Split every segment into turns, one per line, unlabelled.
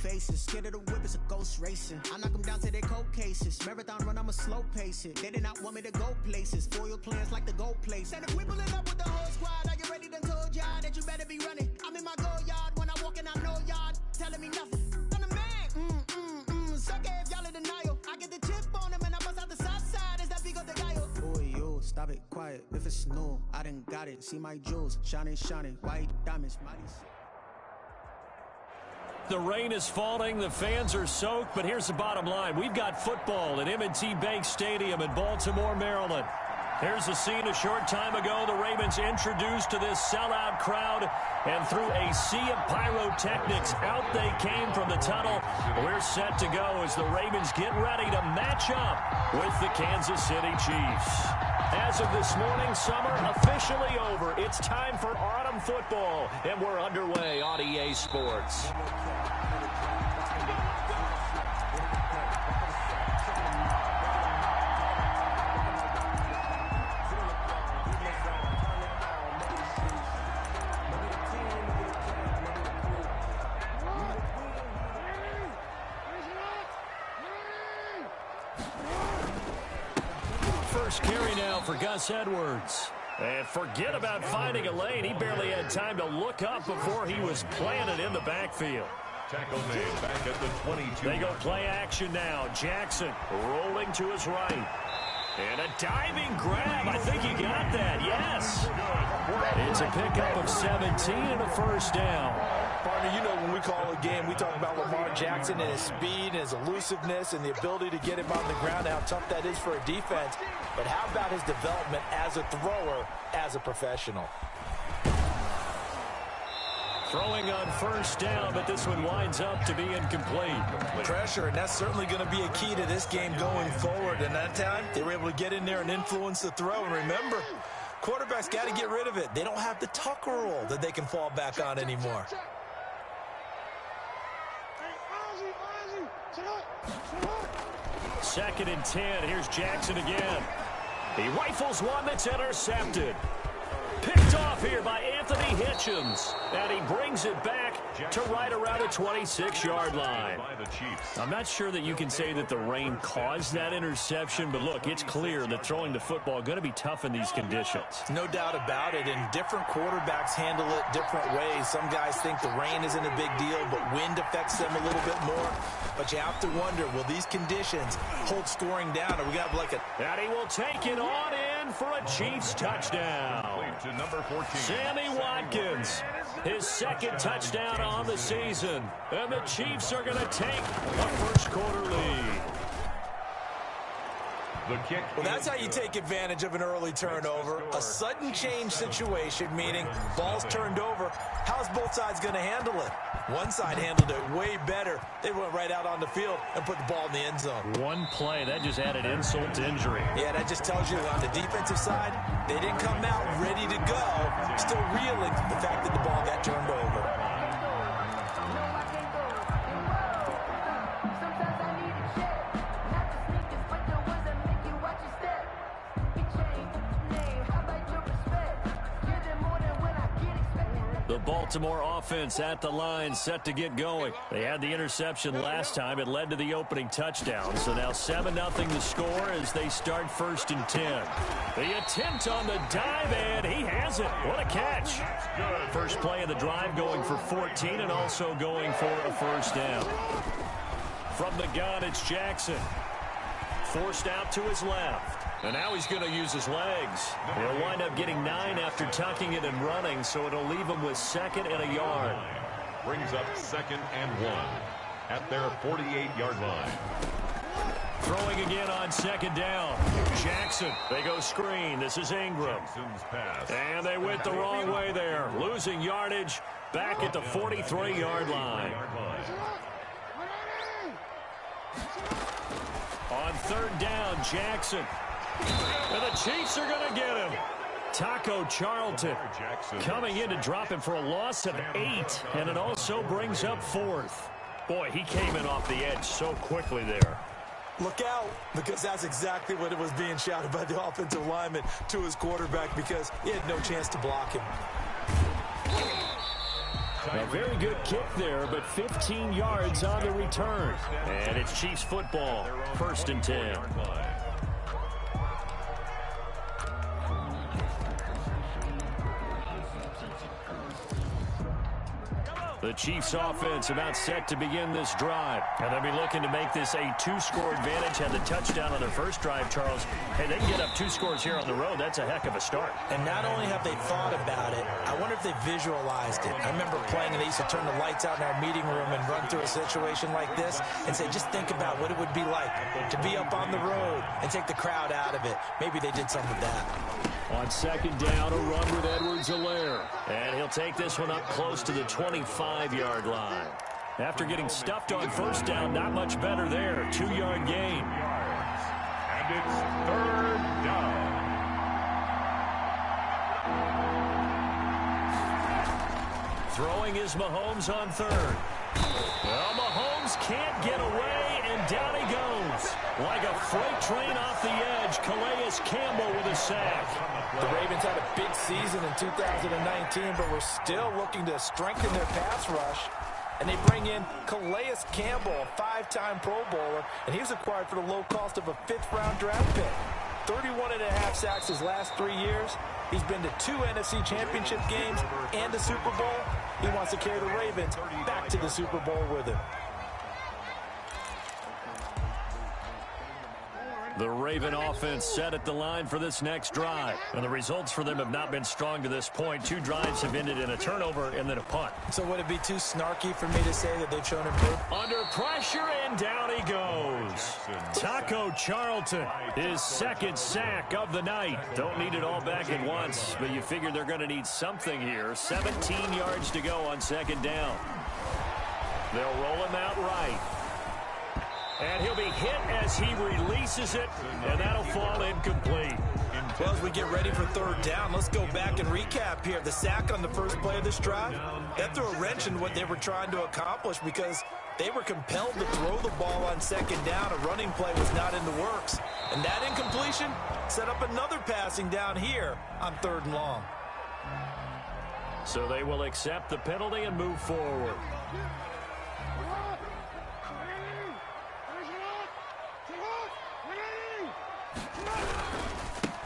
faces. Scared of the whip, it's a ghost racing. I knock them down to their cold cases. Marathon run, I'ma slow pace it. They did not want me to go places. Foil plans like the gold place. And if we pulling up with the whole squad, are you ready? Done told y'all that you better be running. I'm in my go yard when I walk in, I know y'all telling me nothing. I'm the man. Suck it if y'all in denial. I get the chip on them and I bust out the south side. Is that big of the guy? Boy, yo, stop it, quiet. If it's new, I done got it. See my jewels, shining, white diamonds, mighty.
The rain is falling, the fans are soaked, but here's the bottom line. We've got football at M&T Bank Stadium in Baltimore, Maryland. Here's the scene a short time ago. The Ravens introduced to this sellout crowd, and through a sea of pyrotechnics, out they came from the tunnel. We're set to go as the Ravens get ready to match up with the Kansas City Chiefs. As of this morning, summer officially over. It's time for autumn football, and we're underway on EA Sports. First carry now for Gus Edwards. And forget about finding a lane. He barely had time to look up before he was planted in the backfield.
Tackle made back at the 22.
They go play action now. Jackson rolling to his right. And a diving grab. I think he got that. Yes. It's a pickup of 17 and a first down.
Partner, you know when we call a game, we talk about Lamar Jackson and his speed and his elusiveness and the ability to get him on the ground and how tough that is for a defense. But how about his development as a thrower, as a professional?
Throwing on first down, but this one winds up to be incomplete.
Pressure, and that's certainly going to be a key to this game going forward. And that time, they were able to get in there and influence the throw. And remember, quarterbacks got to get rid of it. They don't have the Tucker rule that they can fall back on anymore.
Second and 10. Here's Jackson again. He rifles one that's intercepted. Picked off here by Anthony Hitchens. And he brings it back to right around the 26-yard line. I'm not sure that you can say that the rain caused that interception, but look, it's clear that throwing the football is going to be tough in these conditions.
No doubt about it, and different quarterbacks handle it different ways. Some guys think the rain isn't a big deal, but wind affects them a little bit more. But you have to wonder, will these conditions hold scoring down? Are we going to have like a...
And he will take it on in for a Chiefs touchdown.
To number 14.
Sammy Watkins, his second touchdown on the season. And the Chiefs are going to take a first quarter lead.
The kick.
Well, that's how you take advantage of an early turnover. A sudden change situation, meaning ball's turned over. How's both sides going to handle it? One side handled it way better. They went right out on the field and put the ball in the end zone.
One play, that just added insult to injury.
Yeah, that just tells you on the defensive side, they didn't come out ready to go. Still reeling the fact that the ball got turned over.
The Baltimore offense at the line, set to get going. They had the interception last time. It led to the opening touchdown. So now 7-0 the score as they start first and 10. The attempt on the dive, and he has it. What a catch. First play of the drive going for 14 and also going for a first down. From the gun, it's Jackson. Forced out to his left. And now he's going to use his legs. He'll wind up getting 9 after tucking it and running, so it'll leave him with second and a yard.
Brings up 2nd and 1 at their 48-yard line.
Throwing again on second down. Jackson, they go screen. This is Ingram.
Pass.
And they went the wrong way there. Losing yardage back at the 43-yard line. On third down, Jackson. And the Chiefs are going to get him. Taco Charlton coming in to drop him for a loss of 8. And it also brings up 4th. Boy, he came in off the edge so quickly there.
Look out, because that's exactly what it was being shouted by the offensive lineman to his quarterback, because he had no chance to block him.
A very good kick there, but 15 yards on the return. And it's Chiefs football, 1st and 10. The Chiefs offense about set to begin this drive. And they'll be looking to make this a 2-score advantage. Had the touchdown on their first drive, Charles. Hey, they can get up 2 scores here on the road. That's a heck of a start.
And not only have they thought about it, I wonder if they visualized it. I remember playing and they used to turn the lights out in our meeting room and run through a situation like this and say, just think about what it would be like to be up on the road and take the crowd out of it. Maybe they did some of that.
On 2nd down, a run with Edwards-Helaire. And he'll take this one up close to the 25-yard line. After getting stuffed on 1st down, not much better there. 2-yard gain.
And it's 3rd down.
Throwing is Mahomes on 3rd. Well, Mahomes can't get away, and down he goes. Like a freight train off the edge, Calais Campbell with a sack.
The Ravens had a big season in 2019, but we're still looking to strengthen their pass rush. And they bring in Calais Campbell, a 5-time Pro Bowler, and he was acquired for the low cost of a 5th-round draft pick. 31.5 sacks his last 3 years. He's been to 2 NFC Championship games and a Super Bowl. He wants to carry the Ravens back to the Super Bowl with him.
The Raven offense set at the line for this next drive. And the results for them have not been strong to this point. 2 drives have ended in a turnover and then a punt.
So would it be too snarky for me to say that they've shown improvement?
Under pressure, and down he goes. Taco Charlton, his 2nd sack of the night. Don't need it all back at once, but you figure they're going to need something here. 17 yards to go on 2nd down. They'll roll him out right. And he'll be hit as he releases it, and that'll fall incomplete.
Well, as we get ready for 3rd down, let's go back and recap here. The sack on the first play of this drive, that threw a wrench in what they were trying to accomplish because they were compelled to throw the ball on 2nd down. A running play was not in the works. And that incompletion set up another passing down here on 3rd and long.
So they will accept the penalty and move forward.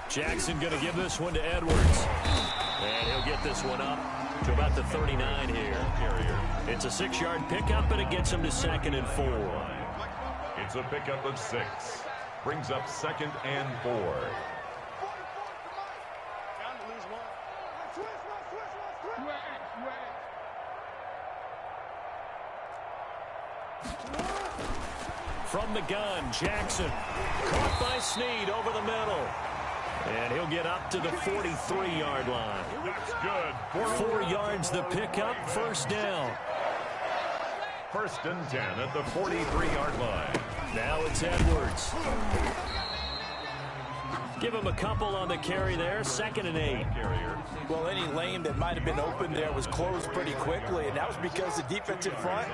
Jackson going to give this one to Edwards. And he'll get this one up to about the 39 here. It's a 6-yard pickup, and it gets him to 2nd and 4.
It's a pickup of 6. Brings up 2nd and 4.
From the gun, Jackson. Caught by Snead over the middle. And he'll get up to the 43-yard line.
That's good.
4 yards the pickup, 1st down.
1st and 10 at the 43-yard line.
Now it's Edwards. Give him a couple on the carry there, 2nd and 8.
Well, any lane that might have been open there was closed pretty quickly, and that was because the defensive front,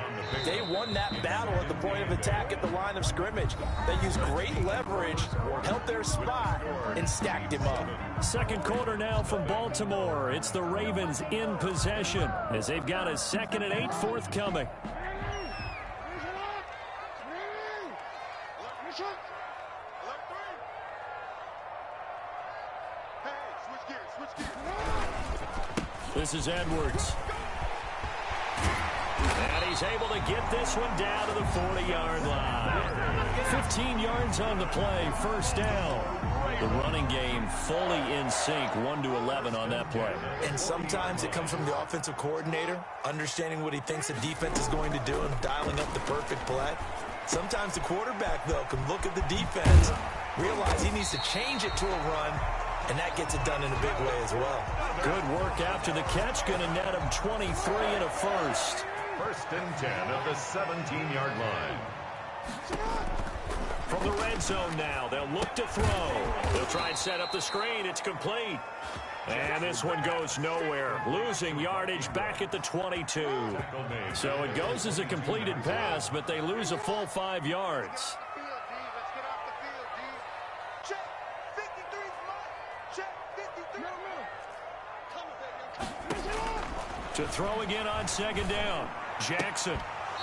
they won that battle at the point of attack at the line of scrimmage. They used great leverage, held their spot, and stacked him up.
2nd quarter now from Baltimore. It's the Ravens in possession as they've got a 2nd and 8 forthcoming. This is Edwards. And he's able to get this one down to the 40-yard line. 15 yards on the play, 1st down. The running game fully in sync, 1-11 on that play.
And sometimes it comes from the offensive coordinator, understanding what he thinks the defense is going to do and dialing up the perfect play. Sometimes the quarterback, though, can look at the defense, realize he needs to change it to a run, and that gets it done in a big way as well.
Good work after the catch. Going to net him 23 and a 1st.
1st and 10 at the 17-yard line.
From the red zone now, they'll look to throw. They'll try and set up the screen. It's complete. And this one goes nowhere. Losing yardage back at the 22. So it goes as a completed pass, but they lose a full 5 yards. To throw again on second down. Jackson.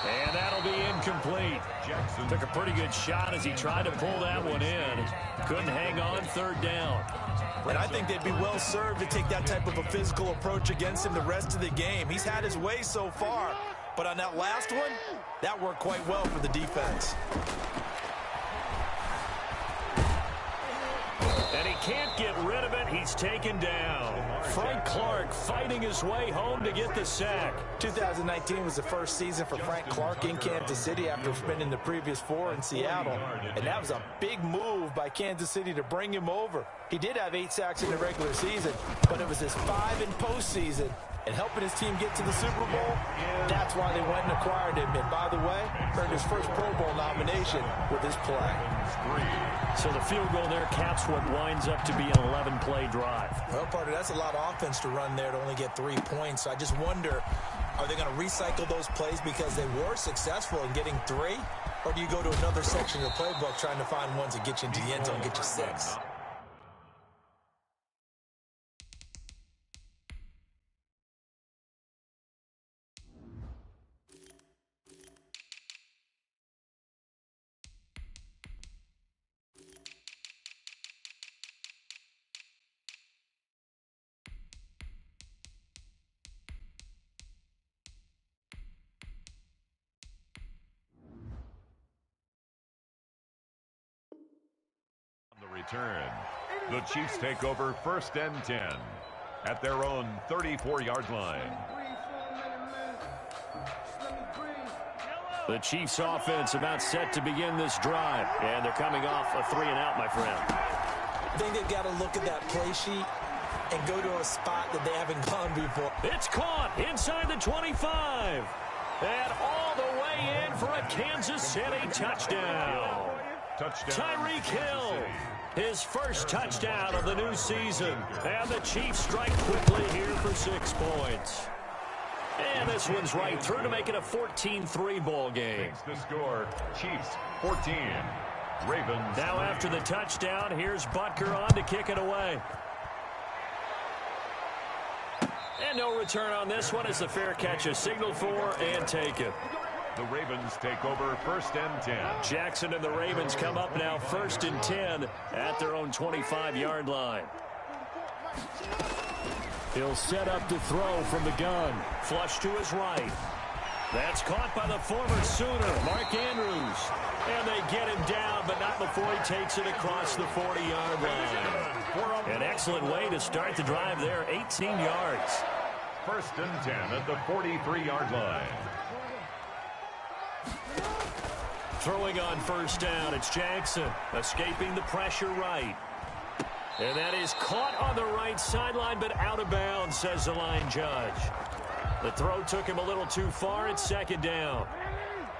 And that'll be incomplete. Jackson took a pretty good shot as he tried to pull that one in. Couldn't hang on third down.
And I think they'd be well served to take that type of a physical approach against him the rest of the game. He's had his way so far. But on that last one, that worked quite well for the defense.
And he can't get rid of it. He's taken down. Frank Clark fighting his way home to get the sack.
2019 was the first season for Frank Clark in Kansas City after spending the previous 4 in Seattle. And that was a big move by Kansas City to bring him over. He did have 8 sacks in the regular season, but it was his 5 in postseason. And helping his team get to the Super Bowl, that's why they went and acquired him. And by the way, earned his first Pro Bowl nomination with his play.
So the field goal there caps what winds up to be an 11-play drive.
Well, partner, that's a lot of offense to run there to only get 3 points. So I just wonder, are they going to recycle those plays because they were successful in getting 3? Or do you go to another section of the playbook trying to find ones that get you into the end zone and get you 6?
Return. The Chiefs take over 1st and 10 at their own 34-yard line.
The Chiefs offense about set to begin this drive, and they're coming off a 3-and-out, my friend.
I think they've got to look at that play sheet and go to a spot that they haven't gone before.
It's caught inside the 25 and all the way in for a Kansas City touchdown. Tyreek Hill, his first touchdown of the new season. And the Chiefs strike quickly here for 6 points. And this one's right through to make it a 14-3 ball game.
Makes the score, Chiefs 14, Ravens.
Now after the touchdown, here's Butker on to kick it away. And no return on this one as the fair catch is signaled for and taken.
The Ravens take over 1st and 10.
Jackson and the Ravens come up now 1st and 10 at their own 25-yard line. He'll set up to throw from the gun. Flush to his right. That's caught by the former Sooner, Mark Andrews. And they get him down, but not before he takes it across the 40-yard line. An excellent way to start the drive there, 18 yards.
1st and 10 at the 43-yard line.
Throwing on 1st down, it's Jackson, escaping the pressure right. And that is caught on the right sideline, but out of bounds, says the line judge. The throw took him a little too far. It's 2nd down.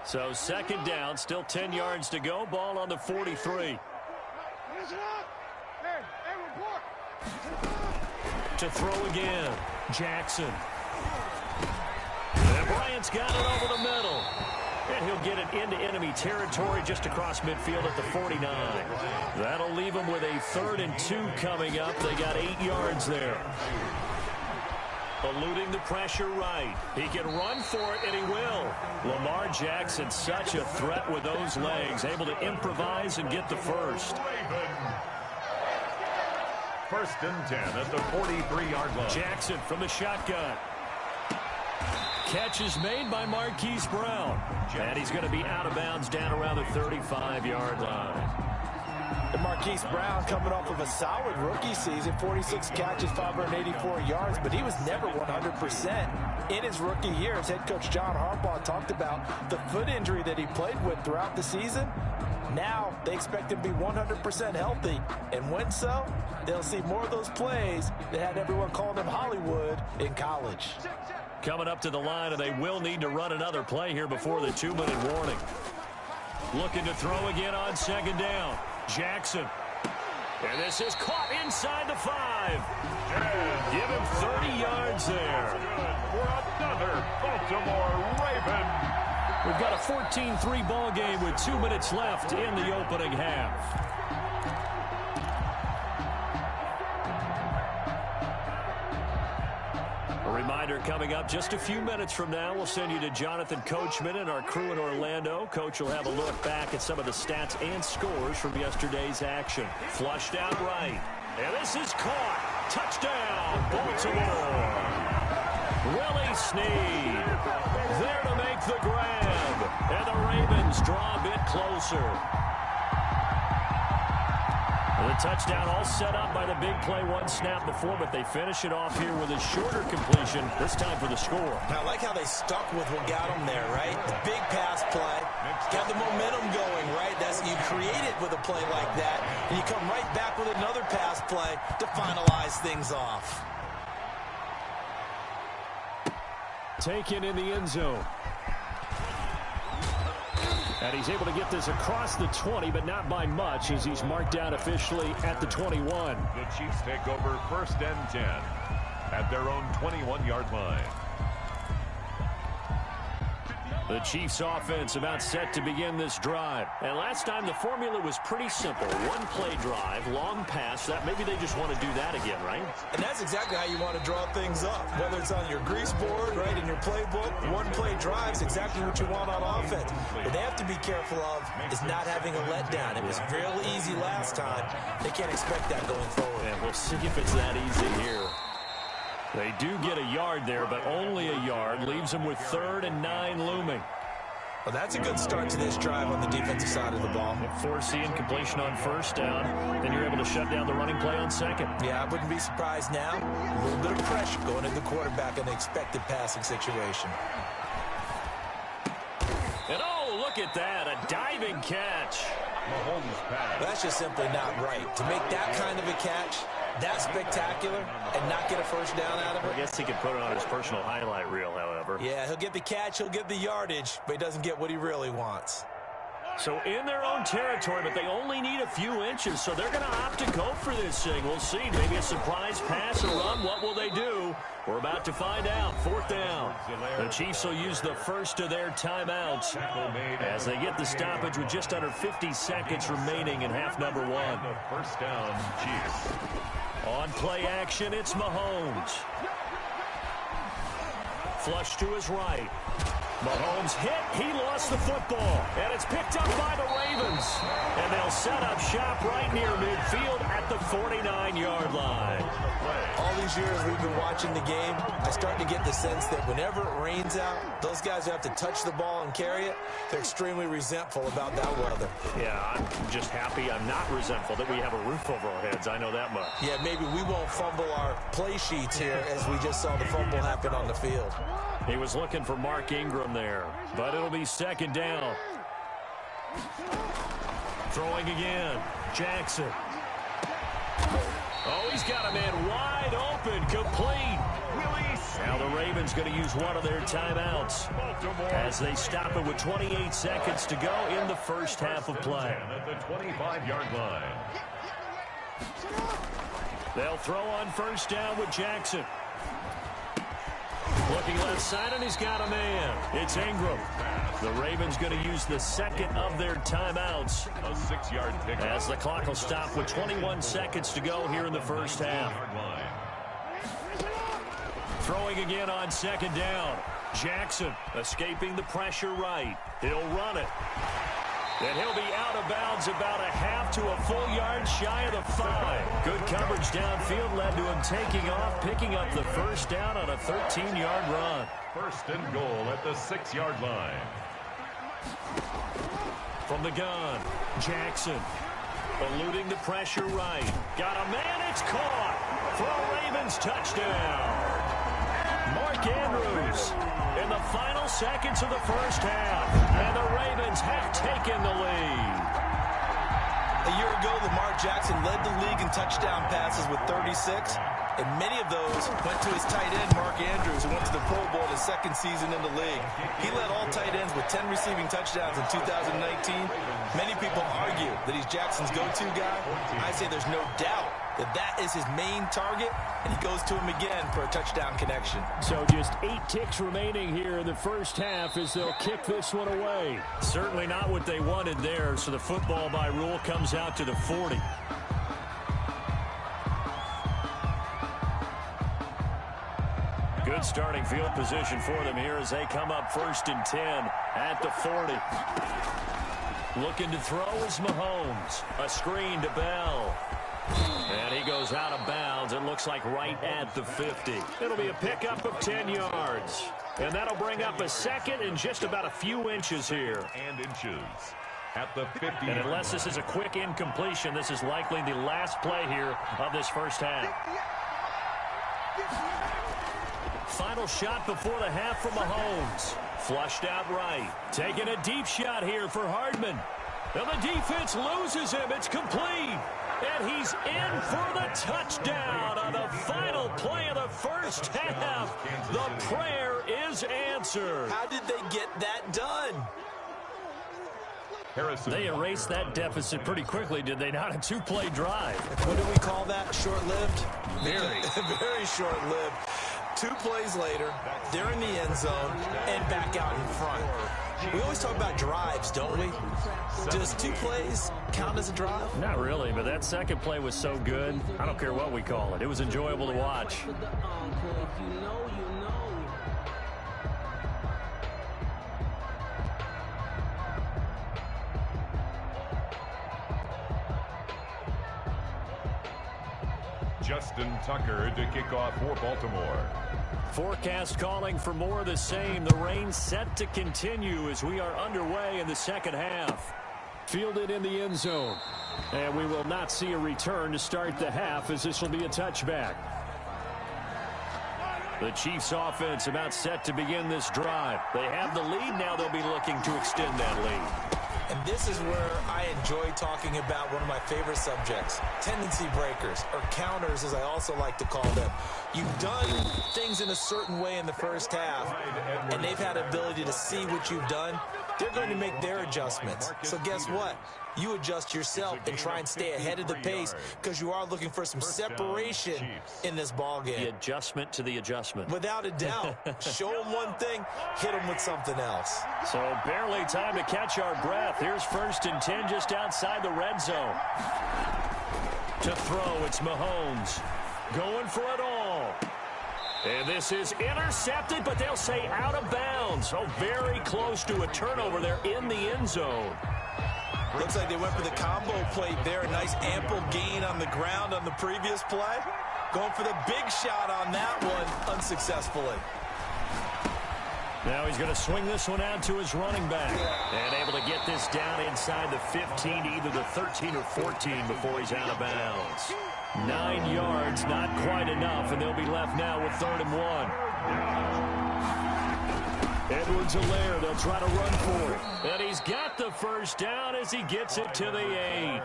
So 2nd down, still 10 yards to go. Ball on the 43. To throw again, Jackson. And Bryant's got it over the middle. And he'll get it into enemy territory just across midfield at the 49. That'll leave him with a 3rd and 2 coming up. They got 8 yards there. Eluding the pressure right. He can run for it, and he will. Lamar Jackson, such a threat with those legs, able to improvise and get the first.
1st and 10 at the 43-yard line.
Jackson from the shotgun. Catch is made by Marquise Brown. And he's going to be out of bounds down around the 35-yard line.
And Marquise Brown coming off of a solid rookie season, 46 catches, 584 yards, but he was never 100%. In his rookie year, as head coach John Harbaugh talked about the foot injury that he played with throughout the season. Now they expect him to be 100% healthy. And when so, they'll see more of those plays that had everyone calling him Hollywood in college.
Coming up to the line, and they will need to run another play here before the 2-minute warning. Looking to throw again on 2nd down. Jackson. And this is caught inside the 5. Give him 30 yards there.
For another Baltimore Raven.
We've got a 14-3 ball game with 2 minutes left in the opening half. reminder coming up just a few minutes from now. We'll send you to Jonathan Coachman and our crew in Orlando. Coach will have a look back at some of the stats and scores from yesterday's action. Flushed out right. And this is caught. Touchdown, Baltimore. Willie Snead there to make the grab. And the Ravens draw a bit closer. The touchdown all set up by the big play one snap before, but they finish it off here with a shorter completion, this time for the score.
I like how they stuck with what got them there, right? The big pass play, got the momentum going, right? You create it with a play like that, and you come right back with another pass play to finalize things off.
Taken in the end zone. And he's able to get this across the 20, but not by much, as he's marked down officially at the 21.
The Chiefs take over 1st and 10 at their own 21-yard line.
The Chiefs offense about set to begin this drive. And last time the formula was pretty simple. One play drive, long pass. That maybe they just want to do that again, right?
And that's exactly how you want to draw things up. Whether it's on your grease board, right, in your playbook, one play drive is exactly what you want on offense. What they have to be careful of is not having a letdown. It was real easy last time. They can't expect that going forward.
And we'll see if it's that easy here. They do get a yard there, but only a yard. Leaves them with 3rd and 9 looming.
Well, that's a good start to this drive on the defensive side of the ball.
Forcing completion on 1st down. Then you're able to shut down the running play on 2nd.
Yeah, I wouldn't be surprised now. A little bit of pressure going at the quarterback in the expected passing situation.
And oh, look at that. A diving catch.
Mahomes pass.
That's just simply not right. To make that kind of a catch, that spectacular, and not get a 1st down out of it.
I guess he could put it on his personal highlight reel, however.
Yeah, he'll get the catch, he'll get the yardage, but he doesn't get what he really wants.
So in their own territory, but they only need a few inches, so they're going to opt to go for this thing. We'll see. Maybe a surprise pass or run. What will they do? We're about to find out. 4th down. The Chiefs will use the first of their timeouts as they get the stoppage with just under 50 seconds remaining in half number 1.
1st down, Chiefs.
On play action, it's Mahomes. Flush to his right. Mahomes hit. He lost the football. And it's picked up by the Ravens. And they'll set up shop right near midfield at the 49-yard line.
All these years we've been watching the game, I start to get the sense that whenever it rains out, those guys who have to touch the ball and carry it, they're extremely resentful about that weather.
Yeah, I'm just happy I'm not resentful that we have a roof over our heads. I know that much.
Yeah, maybe we won't fumble our play sheets here as we just saw the fumble happen on the field.
He was looking for Mark Ingram there, but it'll be 2nd down. Throwing again. Jackson. Oh, he's got a man wide open, complete. Now the Ravens going to use one of their timeouts as they stop it with 28 seconds to go in the first half of play.
At the 25-yard line.
They'll throw on 1st down with Jackson. Looking left side, and he's got a man. It's Ingram. The Ravens going to use the 2nd of their timeouts.
A 6-yard pickup.
As the clock will stop with 21 seconds to go here in the first half. Throwing again on 2nd down. Jackson escaping the pressure right. He'll run it. And he'll be out of bounds about a half to a full yard shy of the 5. Good coverage downfield led to him taking off, picking up the 1st down on a 13-yard run.
1st and goal at the 6-yard line.
From the gun, Jackson eluding the pressure right. Got a man, it's caught for a Ravens touchdown. Mark Andrews in the final seconds of the first half, and the Ravens have taken the lead.
A year ago, Lamar Jackson led the league in touchdown passes with 36, and many of those went to his tight end, Mark Andrews, who went to the Pro Bowl his 2nd season in the league. He led all tight ends with 10 receiving touchdowns in 2019. Many people argue that he's Jackson's go-to guy. I say there's no doubt that is his main target, and he goes to him again for a touchdown connection.
So just 8 ticks remaining here in the first half as they'll kick this one away. Certainly not what they wanted there, so the football by rule comes out to the 40. Good Good starting field position for them here as they come up 1st and 10 at the 40. Looking to throw is Mahomes. A screen to Bell. And he goes out of bounds. It looks like right at the 50. It'll be a pickup of 10 yards. And that'll bring up a second and just about a few inches here.
And inches at the 50.
And unless this is a quick incompletion, this is likely the last play here of this first half. Final shot before the half from Mahomes. Flushed out right. Taking a deep shot here for Hardman. And the defense loses him. It's complete. And he's in for the touchdown on the final play of the first half. The prayer is answered.
How did they get that done?
They erased that deficit pretty quickly, did they not? A 2-play drive.
What do we call that? Short-lived?
Very.
Very short-lived. 2 plays later, they're in the end zone and back out in front. We always talk about drives, don't we? Does 2 plays count as a drive?
Not really, but that second play was so good. I don't care what we call it. It was enjoyable to watch.
Justin Tucker to kick off for Baltimore.
Forecast calling for more of the same. The rain set to continue as we are underway in the second half. Fielded in the end zone. And we will not see a return to start the half as this will be a touchback. The Chiefs offense about set to begin this drive. They have the lead. Now they'll be looking to extend that lead.
And this is where I enjoy talking about one of my favorite subjects, tendency breakers, or counters as I also like to call them. You've done things in a certain way in the first half, and they've had ability to see what you've done. They're going to make their adjustments. So guess what? You adjust yourself and try and stay ahead of the pace because you are looking for some separation in this ball game.
The adjustment to the adjustment.
Without a doubt. Show them one thing, hit them with something else.
So barely time to catch our breath. Here's 1st and 10 just outside the red zone. To throw, it's Mahomes. Going for it all. And this is intercepted, but they'll say out of bounds. Oh, very close to a turnover there in the end zone.
Looks like they went for the combo plate there. A nice ample gain on the ground on the previous play. Going for the big shot on that one unsuccessfully.
Now he's going to swing this one out to his running back. And able to get this down inside the 15, either the 13 or 14 before he's out of bounds. 9 yards, not quite enough, and they'll be left now with 3rd and 1. Edwards-Helaire, they'll try to run for it. And he's got the first down as he gets it to the 8.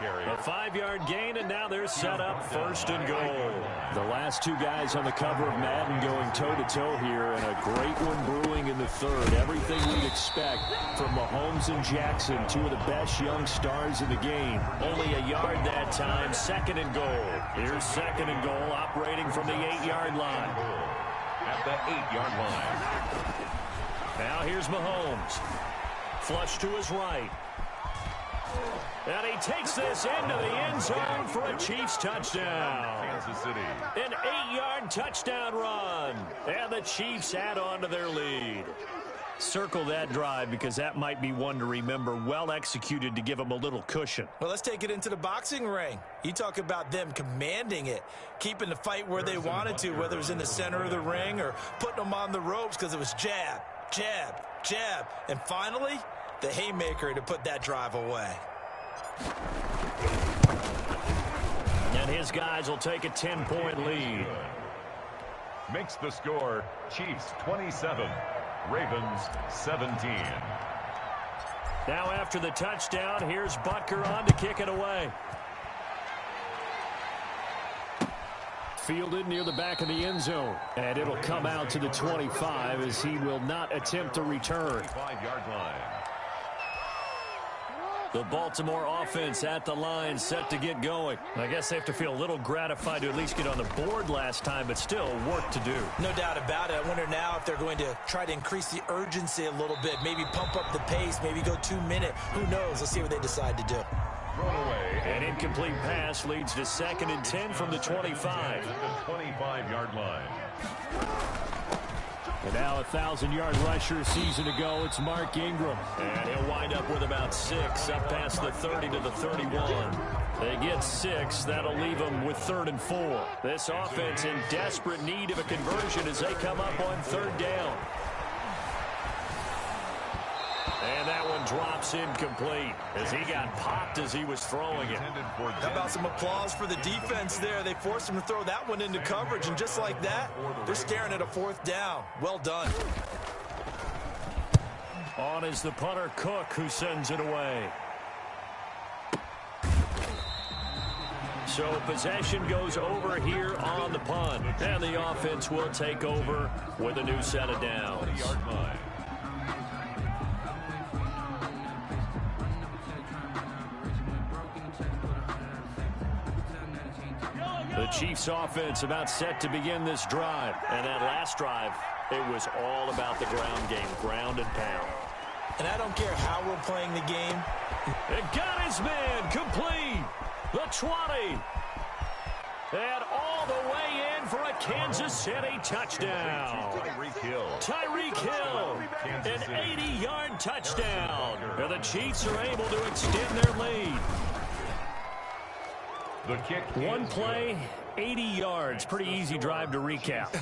A 5-yard gain, and now they're set up 1st and goal. The last 2 guys on the cover of Madden going toe-to-toe here, and a great one brewing in the 3rd. Everything we'd expect from Mahomes and Jackson, 2 of the best young stars in the game. Only a yard that time, 2nd and goal. Here's 2nd and goal, operating from the 8-yard line.
At the 8-yard line.
Now here's Mahomes. Flush to his right. And he takes this into the end zone for a Chiefs touchdown.
Kansas City.
An 8-yard touchdown run. And the Chiefs add on to their lead. Circle that drive because that might be one to remember. Well executed to give them a little cushion.
Well, let's take it into the boxing ring. You talk about them commanding it, keeping the fight where they wanted to, whether it was in the center of the ring or putting them on the ropes because it was jab, jab, jab. And finally, the haymaker to put that drive away.
And his guys will take a 10-point lead.
Makes the score Chiefs 27. Ravens 17.
Now after the touchdown, here's Butker on to kick it away. Fielded near the back of the end zone. And it'll come out to the 25 as he will not attempt to return.
5-yard line.
The Baltimore offense at the line, set to get going. I guess they have to feel a little gratified to at least get on the board last time, but still work to do.
No doubt about it. I wonder now if they're going to try to increase the urgency a little bit, maybe pump up the pace, maybe go 2-minute. Who knows? Let's see what they decide to do.
Thrown away.
An incomplete pass leads to 2nd and 10 from the 25.
The 25-yard line.
And now a 1,000-yard rusher, season to go. It's Mark Ingram. And he'll wind up with about 6, up past the 30 to the 31. They get 6. That'll leave them with 3rd and 4. This offense in desperate need of a conversion as they come up on 3rd down. And that one drops incomplete as he got popped as he was throwing it.
How about some applause for the defense there? They forced him to throw that one into coverage, and just like that, they're staring at a 4th down. Well done.
On is the punter, Cook, who sends it away. So possession goes over here on the punt, and the offense will take over with a new set of downs. The Chiefs offense about set to begin this drive. And that last drive, it was all about the ground game, ground and pound.
And I don't care how we're playing the game.
It got his man complete. The 20. And all the way in for a Kansas City touchdown. Tyreek Hill, an 80-yard touchdown. And the Chiefs are able to extend their lead. One play, 80 yards. Pretty easy drive to recap.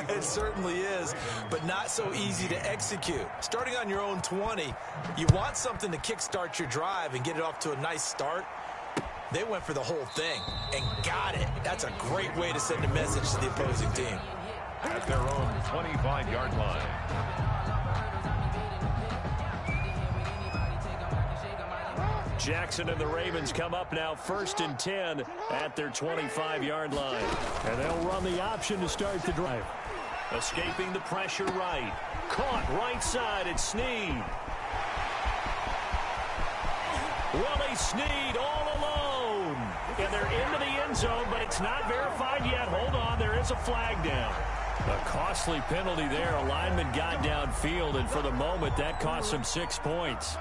It certainly is, but not so easy to execute. Starting on your own 20, you want something to kickstart your drive and get it off to a nice start. They went for the whole thing and got it. That's a great way to send a message to the opposing team.
At their own 25-yard line.
Jackson and the Ravens come up now 1st and 10 at their 25-yard line. And they'll run the option to start the drive. Escaping the pressure right. Caught right side at Snead. Willie Snead all alone. And they're into the end zone, but it's not verified yet. Hold on, there is a flag down. A costly penalty there. A lineman got downfield, and for the moment, that cost him 6 points.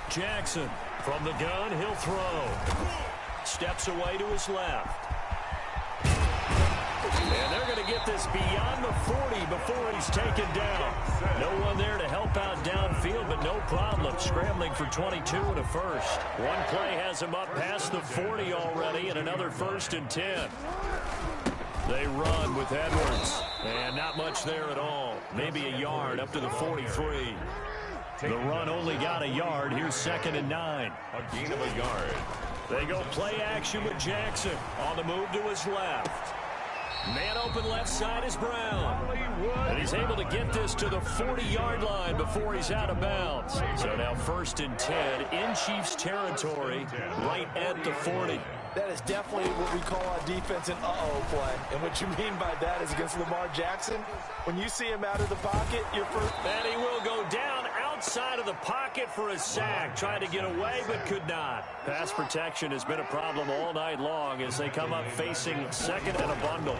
Jackson from the gun, he'll throw. Steps away to his left. And they're going to get this beyond the 40 before he's taken down. No one there to help out downfield, but no problem. Scrambling for 22 and a first. One play has him up past the 40 already, and another 1st and 10. They run with Edwards. And not much there at all. Maybe a yard up to the 43. The run only got a yard. Here's 2nd and 9.
A gain of a yard.
They go play action with Jackson. On the move to his left. Man open left side is Brown. And he's able to get this to the 40-yard line before he's out of bounds. So now 1st and 10 in Chiefs territory right at the 40.
That is definitely what we call on defense an uh-oh play. And what you mean by that is against Lamar Jackson, when you see him out of the pocket, you're first.
And he will go down outside of the pocket for a sack. Trying to get away, but could not. Pass protection has been a problem all night long as they come up facing 2nd and a bundle.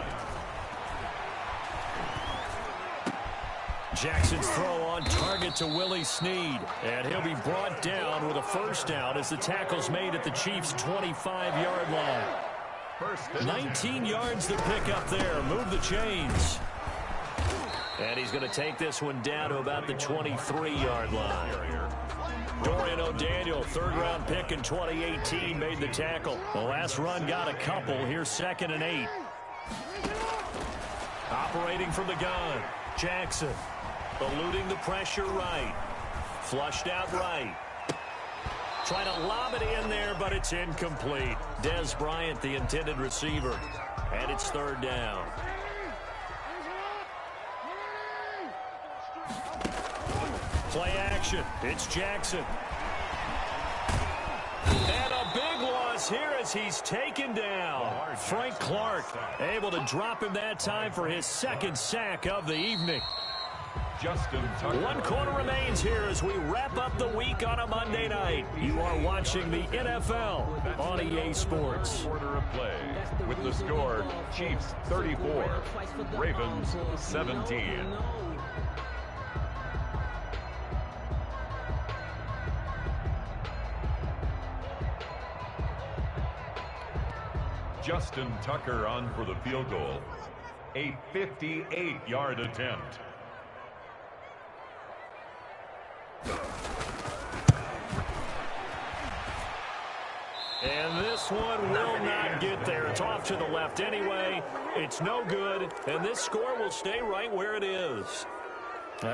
Jackson's throw on target to Willie Snead. And he'll be brought down with a 1st down as the tackle's made at the Chiefs' 25-yard line. 19 yards to pick up there. Move the chains. And he's going to take this one down to about the 23-yard line. Dorian O'Daniel, 3rd-round pick in 2018, made the tackle. The last run got a couple. Here's 2nd and 8. Operating from the gun, Jackson. Eluding the pressure right. Flushed out right. Trying to lob it in there, but it's incomplete. Des Bryant, the intended receiver. And it's 3rd down. Play action. It's Jackson. And a big loss here as he's taken down. Frank Clark able to drop him that time for his 2nd sack of the evening. One quarter remains here as we wrap up the week on a Monday night. You are watching the NFL on EA Sports.
Quarter of play with the score Chiefs 34, Ravens 17. Justin Tucker on for the field goal. A 58-yard attempt.
And this one will not get there. It's off to the left anyway. It's no good, and this score will stay right where it is.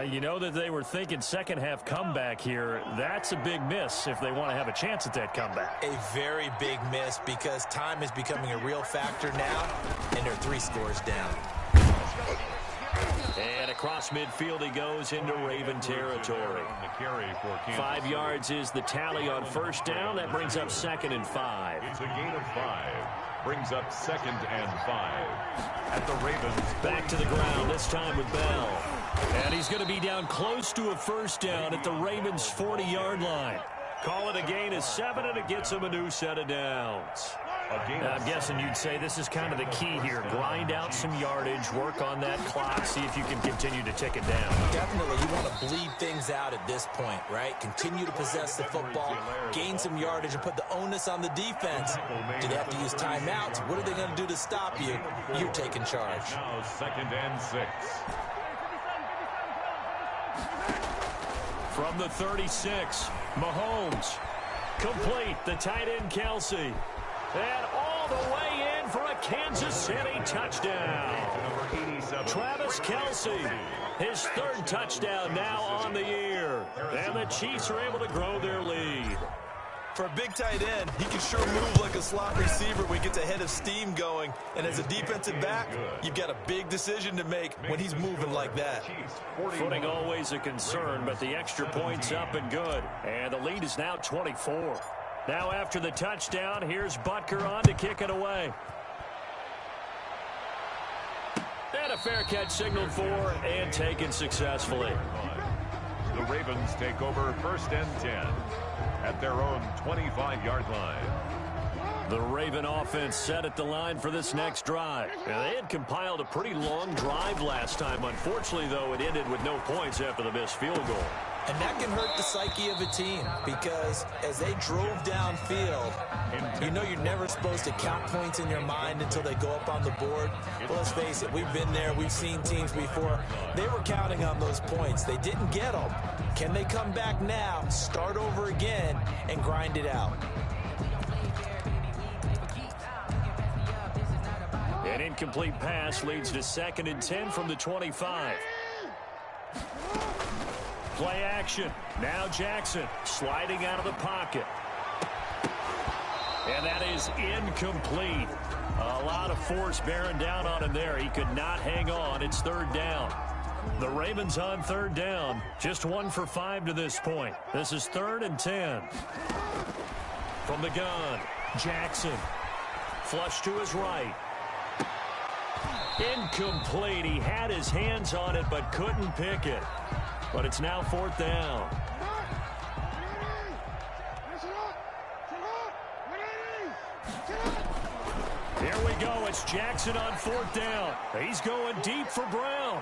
You know that they were thinking second-half comeback here. That's a big miss if they want to have a chance at that comeback.
A very big miss because time is becoming a real factor now, and they're 3 scores down.
And across midfield he goes into Raven territory. 5 yards is the tally on first down. That brings up 2nd and 5.
It's a gain of 5. Brings up 2nd and 5. At the Ravens.
Back to the ground, this time with Bell. And he's going to be down close to a first down at the Ravens' 40-yard line. Call it a gain of 7, and it gets him a new set of downs. I'm guessing you'd say this is kind of the key here. Grind out some yardage, work on that clock, see if you can continue to tick it down.
Definitely, you want to bleed things out at this point, right? Continue to possess the football, gain some yardage, and put the onus on the defense. Do they have to use timeouts? What are they going to do to stop you? You're taking charge.
Now 2nd and 6.
From the 36, Mahomes. Complete, the tight end Kelsey. And all the way in for a Kansas City touchdown. Travis Kelsey, his 3rd touchdown now on the year. And the Chiefs are able to grow their lead.
For a big tight end, he can sure move like a slot receiver when he gets a head of steam going. And as a defensive back, you've got a big decision to make when he's moving like that.
Footing always a concern, but the extra point's up and good. And the lead is now 24. Now after the touchdown, here's Butker on to kick it away. And a fair catch signaled for and taken successfully.
The Ravens take over 1st and 10 at their own 25-yard line.
The Raven offense set at the line for this next drive. Now, they had compiled a pretty long drive last time. Unfortunately, though, it ended with no points after the missed field goal.
And that can hurt the psyche of a team because as they drove downfield, you know you're never supposed to count points in your mind until they go up on the board. Well, let's face it, we've been there. We've seen teams before. They were counting on those points. They didn't get them. Can they come back now, start over again, and grind it out?
An incomplete pass leads to 2nd and 10 from the 25. Play action. Now Jackson sliding out of the pocket. And that is incomplete. A lot of force bearing down on him there. He could not hang on. It's 3rd down. The Ravens on 3rd down. Just 1 for 5 to this point. This is 3rd and 10. From the gun, Jackson. Flush to his right. Incomplete. He had his hands on it but couldn't pick it. But it's now 4th down. Here we go. It's Jackson on 4th down. He's going deep for Brown.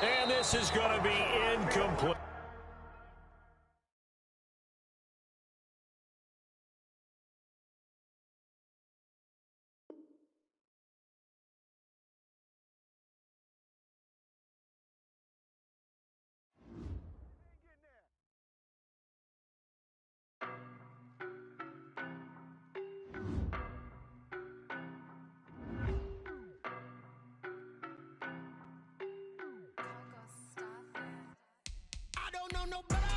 And this is going to be incomplete.
I don't know nobody.